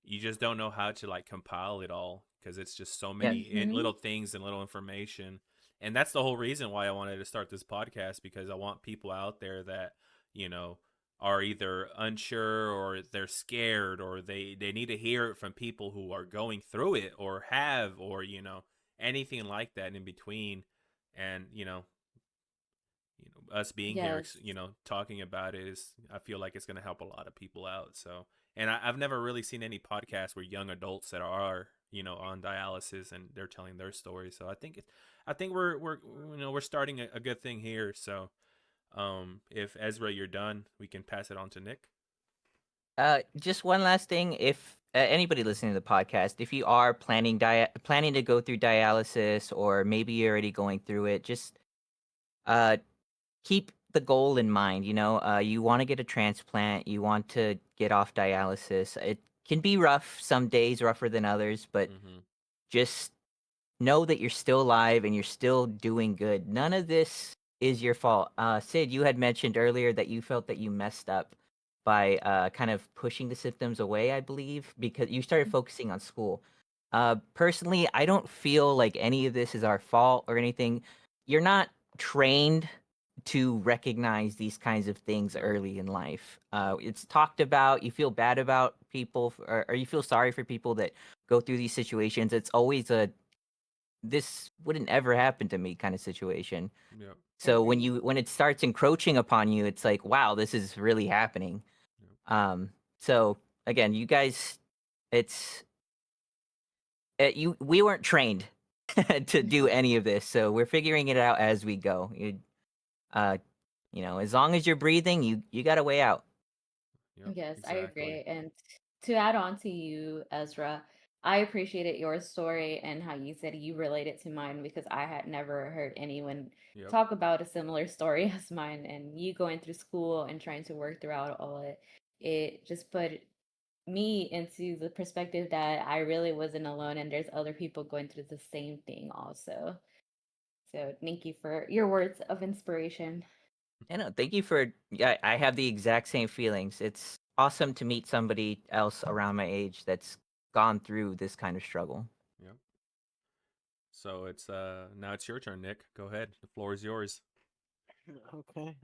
you just don't know how to like compile it all because it's just so Yeah. many Mm-hmm. little things and little information. And that's the whole reason why I wanted to start this podcast, because I want people out there that, you know, are either unsure or they're scared, or they need to hear it from people who are going through it or have, or, anything like that in between. And, us being here, Yes. talking about it is, I feel like it's going to help a lot of people out. So, and I've never really seen any podcasts where young adults that are, on dialysis and they're telling their story. So I think we're starting a good thing here. So, if Ezra, you're done, we can pass it on to Nick. Just one last thing. anybody listening to the podcast, if you are planning to go through dialysis, or maybe you're already going through it, just uh, keep the goal in mind. You want to get a transplant, you want to get off dialysis. It can be rough some days, rougher than others, but Mm-hmm. just know that you're still alive and you're still doing good. None of this is your fault. Sid, you had mentioned earlier that you felt that you messed up by kind of pushing the symptoms away, I believe, because you started focusing on school. Personally, I don't feel like any of this is our fault or anything. You're not trained to recognize these kinds of things Right. early in life. It's talked about. You feel bad about people, or you feel sorry for people that go through these situations. It's always a this wouldn't ever happen to me kind of situation. Yep. So Agreed. when it starts encroaching upon you, it's like, wow, this is really happening. Yep. So again, you guys, it's we weren't trained to do any of this, so we're figuring it out as we go. Uh, as long as you're breathing, you got a way out. Yep. Yes, I Exactly. agree. And to add on to you, Ezra, I appreciated your story and how you said you related to mine because I had never heard anyone Yep. talk about a similar story as mine. And you going through school and trying to work throughout all it, it just put me into the perspective that I really wasn't alone and there's other people going through the same thing also. So thank you for your words of inspiration. And thank you for. Yeah, I have the exact same feelings. It's awesome to meet somebody else around my age that's gone through this kind of struggle. Yep. So it's now it's your turn, Nick. Go ahead. The floor is yours. Okay.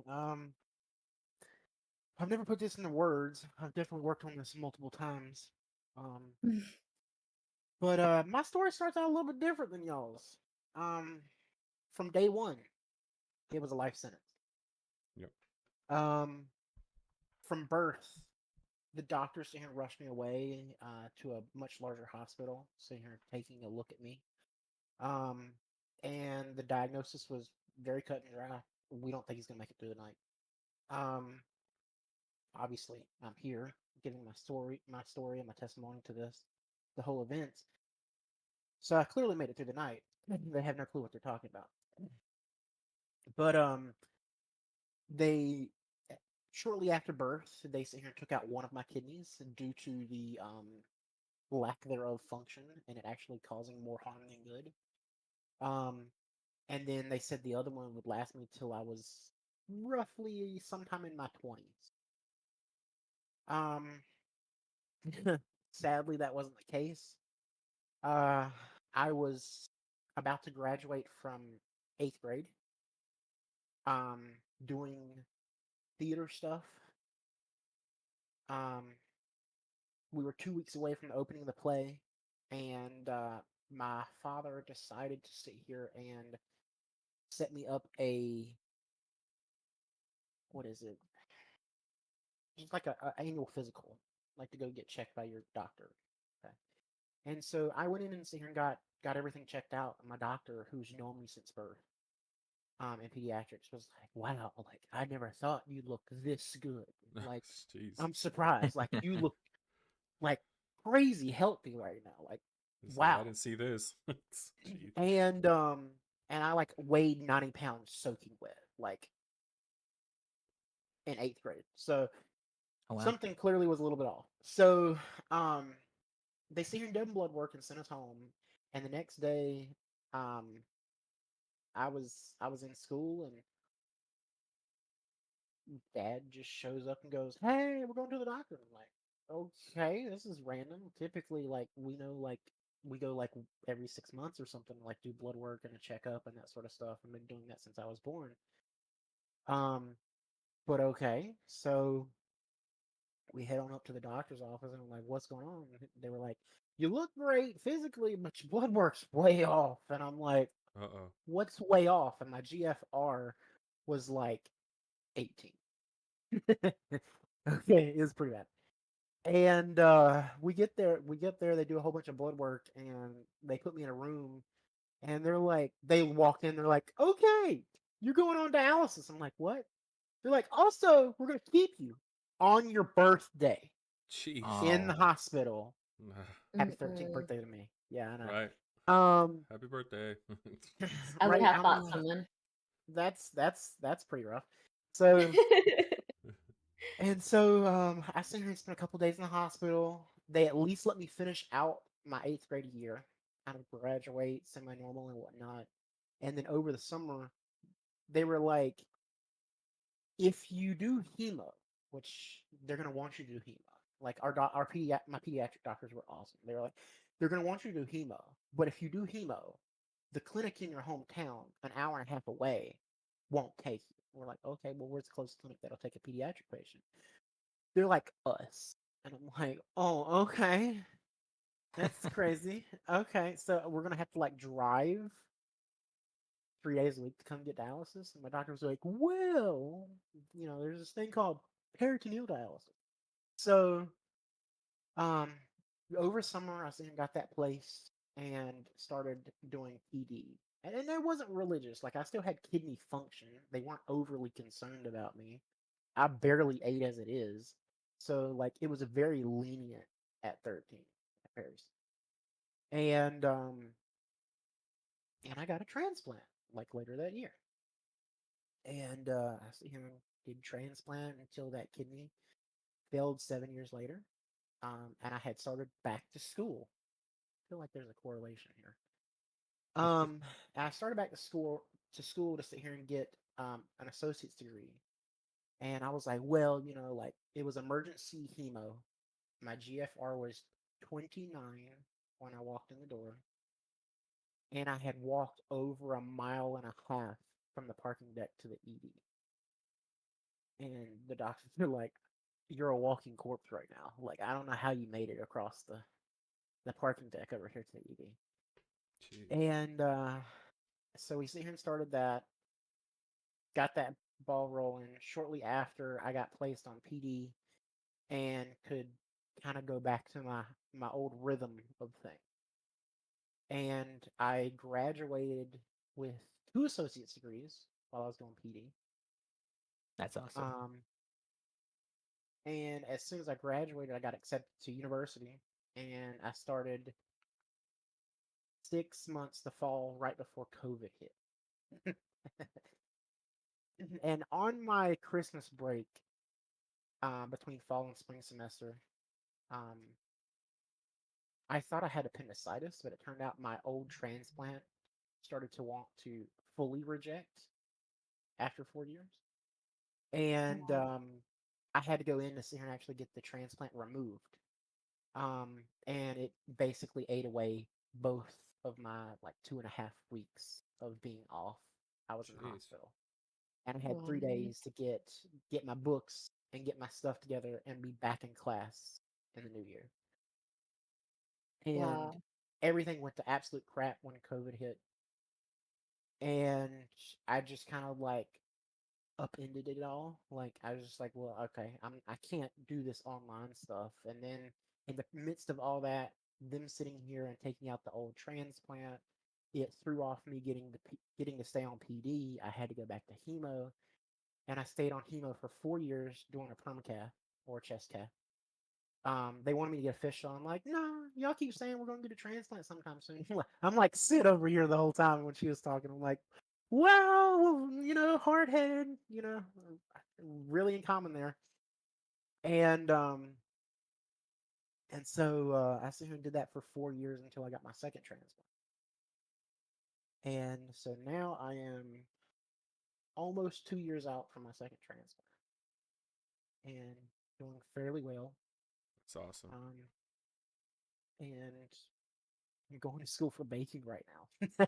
I've never put this into words. I've definitely worked on this multiple times. Um, but my story starts out a little bit different than y'all's. Um, from day one, it was a life sentence. Yep. Um, from birth, the doctors sit here and rushed me away to a much larger hospital, sitting here taking a look at me. Um, and the diagnosis was very cut and dry. We don't think he's gonna make it through the night. Um, obviously, I'm here giving my story and my testimony to the whole event. So I clearly made it through the night. They have no clue what they're talking about. But they shortly after birth, they sit here and took out one of my kidneys due to the lack thereof function and it actually causing more harm than good. Um, and then they said the other one would last me till I was roughly sometime in my 20s. Um, sadly, that wasn't the case. Uh, I was about to graduate from 8th grade, um, doing theater stuff. Um, we were 2 weeks away from opening the play, and my father decided to sit here and set me up a what is it? Just like a annual physical, like to go get checked by your doctor. Okay. And so I went in and sit here and got everything checked out. And my doctor, who's known me since birth, in pediatrics, was like, "Wow, like I never thought you'd look this good. Like Jeez. I'm surprised. Like you look like crazy healthy right now. Like It's like I wow." didn't see this. Jeez. And I like weighed 90 pounds soaking wet, like in 8th grade. So Oh wow. something clearly was a little bit off. So um they see her done blood work and sent us home. And the next day, um I was in school and dad just shows up and goes, "Hey, we're going to the doctor." I'm like, "Okay, this is random. Typically, like we know, like we go like every 6 months or something, like do blood work and a checkup and that sort of stuff. I've been doing that since I was born." Um, but okay, so we head on up to the doctor's office and I'm like, "What's going on?" And they were like, "You look great physically, but your blood work's way off." And I'm like, Uh oh. "What's way off?" And my GFR was like 18. Okay, it was pretty bad. And we get there, they do a whole bunch of blood work and they put me in a room and they're like, they walked in, they're like, "Okay, you're going on dialysis." I'm like, "What?" They're like, "Also, we're gonna keep you on your birthday Jeez. in the Oh. hospital Happy 13th Mm-mm. birthday to me. Yeah, I know. Right. Um, Happy birthday. I would right. have I thought mean, someone. that's pretty rough. So I sat here and spent a couple days in the hospital. They at least let me finish out my 8th grade year, kind of graduate semi-normal and whatnot. And then over the summer, they were like, if you do hemo, which they're gonna want you to do hemo, like my pediatric doctors were awesome. They were like, they're gonna want you to do hemo, but if you do hemo, the clinic in your hometown, an hour and a half away, won't take you. We're like, okay, well, where's the closest clinic that'll take a pediatric patient? They're like us, and I'm like, oh, okay, that's crazy. Okay, so we're gonna have to like drive 3 days a week to come get dialysis. And my doctor was like, well, there's this thing called peritoneal dialysis. So, um, over summer, I got that place and started doing PD. And I wasn't religious. Like, I still had kidney function. They weren't overly concerned about me. I barely ate as it is. So, like, it was a very lenient at 13 at Paris. And, um, and I got a transplant, like, later that year. And I see him did transplant until that kidney failed 7 years later. And I had started back to school. I feel like there's a correlation here. And I started back to sit here and get an associate's degree. And I was like, well, like it was emergency hemo. My GFR was 29 when I walked in the door, and I had walked over a mile and a half from the parking deck to the ED. And the doctors were like, "You're a walking corpse right now. Like, I don't know how you made it across the parking deck over here to the ED." Jeez. And so we sit here and started that, got that ball rolling. Shortly after, I got placed on PD and could kind of go back to my old rhythm of things. And I graduated with 2 associate's degrees while I was doing PD. That's awesome. And as soon as I graduated, I got accepted to university, and I started 6 months the fall right before COVID hit. And on my Christmas break, between fall and spring semester, um, I thought I had appendicitis, but it turned out my old transplant started to want to fully reject after 4 years. And I had to go in to see her and actually get the transplant removed. And it basically ate away both of my like 2.5 weeks of being off. I was in the Jeez. hospital, and I had Wow. 3 days to get my books and get my stuff together and be back in class in the new year. And Wow. everything went to absolute crap when COVID hit, and I just kind of like upended it all. Like I was just like, well, okay, I can't do this online stuff. And then in the midst of all that, them sitting here and taking out the old transplant, it threw off me getting to stay on PD. I had to go back to hemo, and I stayed on hemo for 4 years doing a perm cath or chest cath. They wanted me to get official. I'm like, no, y'all keep saying we're gonna get a transplant sometime soon. I'm like, sit over here the whole time when she was talking. I'm like, well, hard headed, really in common there. And I sat here and did that for 4 years until I got my second transplant. And so now I am almost 2 years out from my second transplant and doing fairly well. That's awesome. And I'm going to school for baking right now.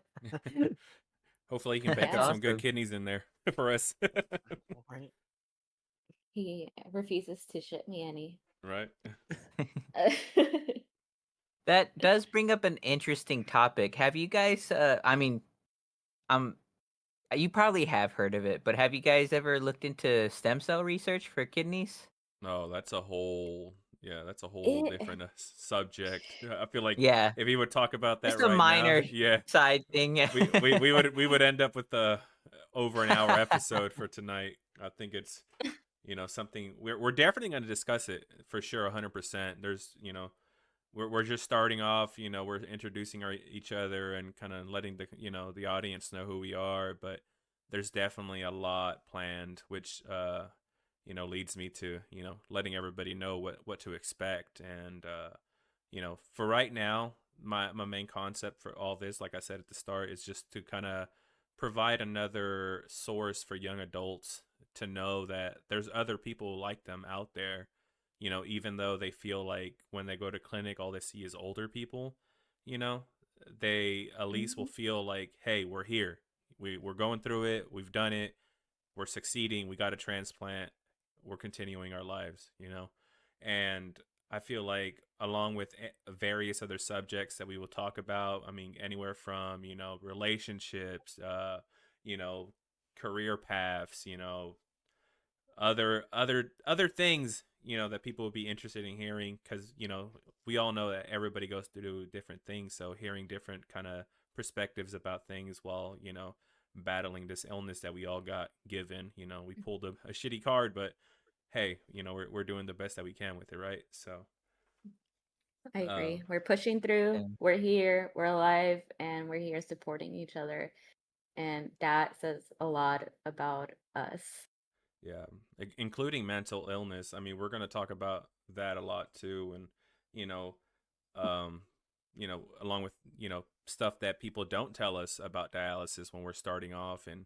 Hopefully, you can bake That's up some good awesome. kidneys in there for us. Right. He refuses to ship me any. Right. That does bring up an interesting topic. Have you guys I mean, um you probably have heard of it, but have you guys ever looked into stem cell research for kidneys? No, that's a whole that's a whole It different subject. I feel like Yeah. if he would talk about that Just a right now, minor yeah, side thing. we would end up with a over an hour episode for tonight. I think it's something we're definitely going to discuss it for sure 100%. There's we're just starting off. We're introducing each other and kind of letting the audience know who we are. But there's definitely a lot planned, which leads me to letting everybody know what to expect. And for right now, my main concept for all this, like I said at the start, is just to kind of provide another source for young adults to know that there's other people like them out there. Even though they feel like when they go to clinic all they see is older people, you know they at least will Mhm. feel like, hey, we're here, we're going through it, we've done it, we're succeeding, we got a transplant, we're continuing our lives. And I feel like, along with various other subjects that we will talk about, I mean, anywhere from relationships, you know career paths, other things, that people would be interested in hearing, because we all know that everybody goes through different things, so hearing different kind of perspectives about things while battling this illness that we all got given. We pulled a shitty card, but hey, we're doing the best that we can with it, right? So I uh agree. We're pushing through. And We're here. We're alive, and we're here supporting each other. And that says a lot about us. yeah, including mental illness. I mean, we're going to talk about that a lot too. And you know um, along with stuff that people don't tell us about dialysis when we're starting off, and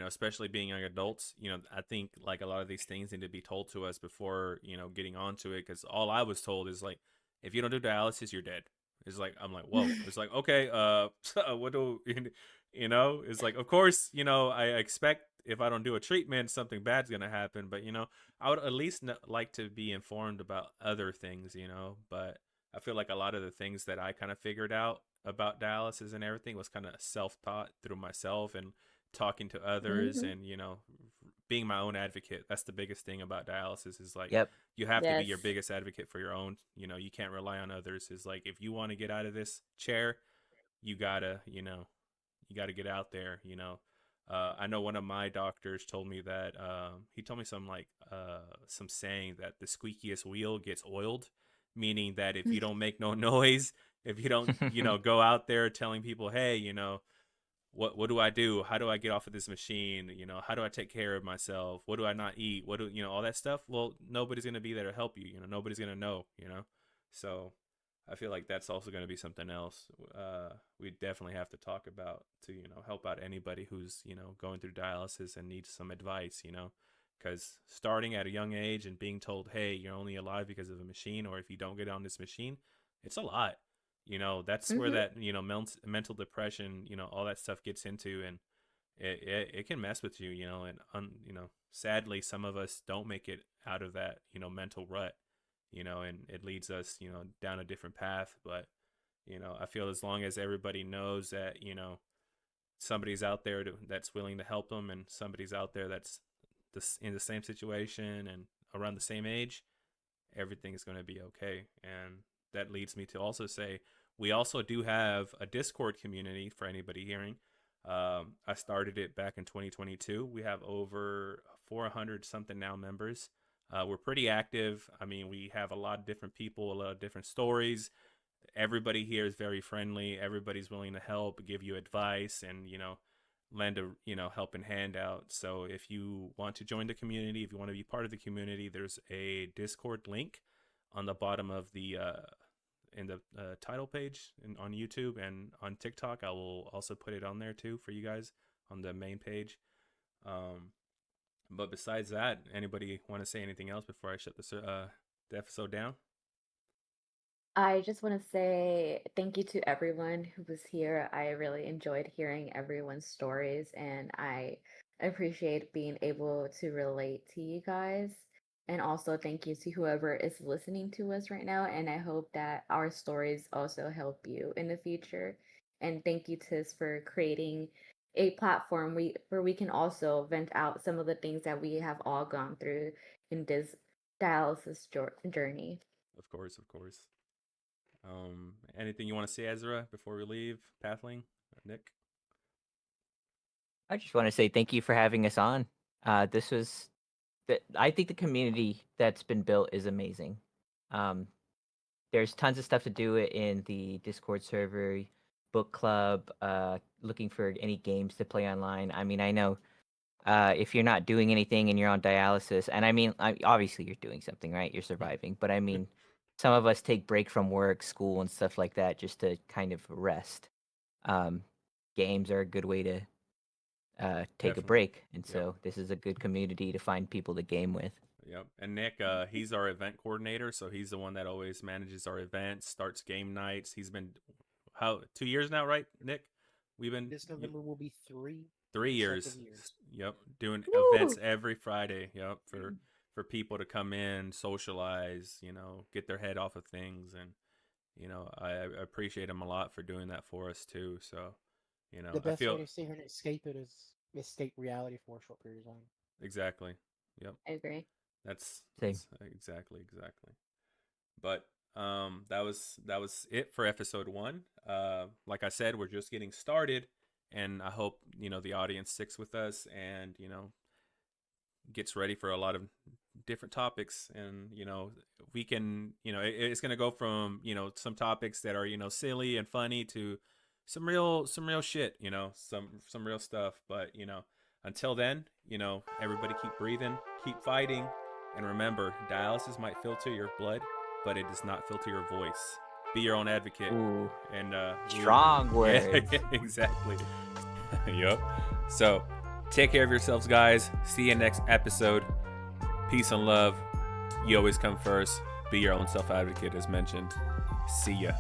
especially being young adults. I think like a lot of these things need to be told to us before getting onto it, because all I was told is like, if you don't do dialysis, you're dead. It's like, I'm like, whoa. It's like, okay, what do it's like, of course, I expect if I don't do a treatment, something bad's gonna happen. But I would at least like to be informed about other things. But I feel like a lot of the things that I kind of figured out about dialysis and everything was kind of self-taught through myself and talking to others, Hmm. and being my own advocate. That's the biggest thing about dialysis, is like, yep. you have to be your Yes. biggest advocate for your own. You can't rely on others. Is like, if you want to get out of this chair, you gotta get out there. I know one of my doctors told me that, he told me some saying that the squeakiest wheel gets oiled, meaning that if you don't make no noise, if you don't go out there telling people, hey, what do I do? How do I get off of this machine? How do I take care of myself? What do I not eat? What do all that stuff? Well, nobody's gonna be there to help you. Nobody's gonna know. So I feel like that's also gonna be something else. We definitely have to talk about to help out anybody who's going through dialysis and needs some advice. Because starting at a young age and being told, hey, you're only alive because of a machine, or if you don't get on this machine, it's a lot. That's where Hmm. that mental depression, all that stuff gets into. And it can mess with you. And sadly, some of us don't make it out of that mental rut, and it leads us down a different path. But I feel as long as everybody knows that somebody's out there that's willing to help them, and somebody's out there that's in the same situation and around the same age, everything is going to be okay. And that leads me to also say, we also do have a Discord community for anybody hearing. I started it back in 2022. We have over 400 something now members. We're pretty active. I mean, we have a lot of different people, a lot of different stories. Everybody here is very friendly. Everybody's willing to help, give you advice, and lend a helping hand out. So if you want to join the community, if you want to be part of the community, there's a Discord link on the bottom of the in the title page on YouTube and on TikTok. I will also put it on there too for you guys on the main page. Um, but besides that, anybody want to say anything else before I shut the episode down? I just want to say thank you to everyone who was here. I really enjoyed hearing everyone's stories, and I appreciate being able to relate to you guys. And also, thank you to whoever is listening to us right now. And I hope that our stories also help you in the future. And thank you, Tis, for creating a platform where we can also vent out some of the things that we have all gone through in this dialysis journey. Of course, of course. Anything you want to say, Ezra, before we leave? Pathling or Nick? I just want to say thank you for having us on. This was, I think the community that's been built is amazing. Um, there's tons of stuff to do in the Discord server, book club, looking for any games to play online. I mean, I know if you're not doing anything and you're on dialysis, and I mean, obviously you're doing something, right? You're surviving, but I mean, some of us take break from work, school, and stuff like that just to kind of rest. Um, Games are a good way to take a Definitely. break, and Yep. so this is a good community to find people to game with. Yep. And Nick, he's our event coordinator, so he's the one that always manages our events, starts game nights. He's been 2 years now, right, Nick? We've been This November will be 3 3 consecutive years. Yep, doing Woo! events every Friday. Yep, for people to come in, socialize, get their head off of things, and I appreciate him a lot for doing that for us too. So, The I best feel way to sit here and escape it is escape reality for a short period of time. exactly. Yep, I agree. that's Same. exactly. But that was it for episode 1. Like I said, we're just getting started, and I hope the audience sticks with us and gets ready for a lot of different topics. And we can it's going to go from some topics that are silly and funny to some real shit, some real stuff. But until then, everybody keep breathing, keep fighting, and remember, dialysis might filter your blood, but it does not filter your voice. Be your own advocate. Ooh, And strong words. Yeah, exactly. Yep. So take care of yourselves, guys. See you next episode. Peace and love. You always come first. Be your own self advocate, as mentioned. See ya.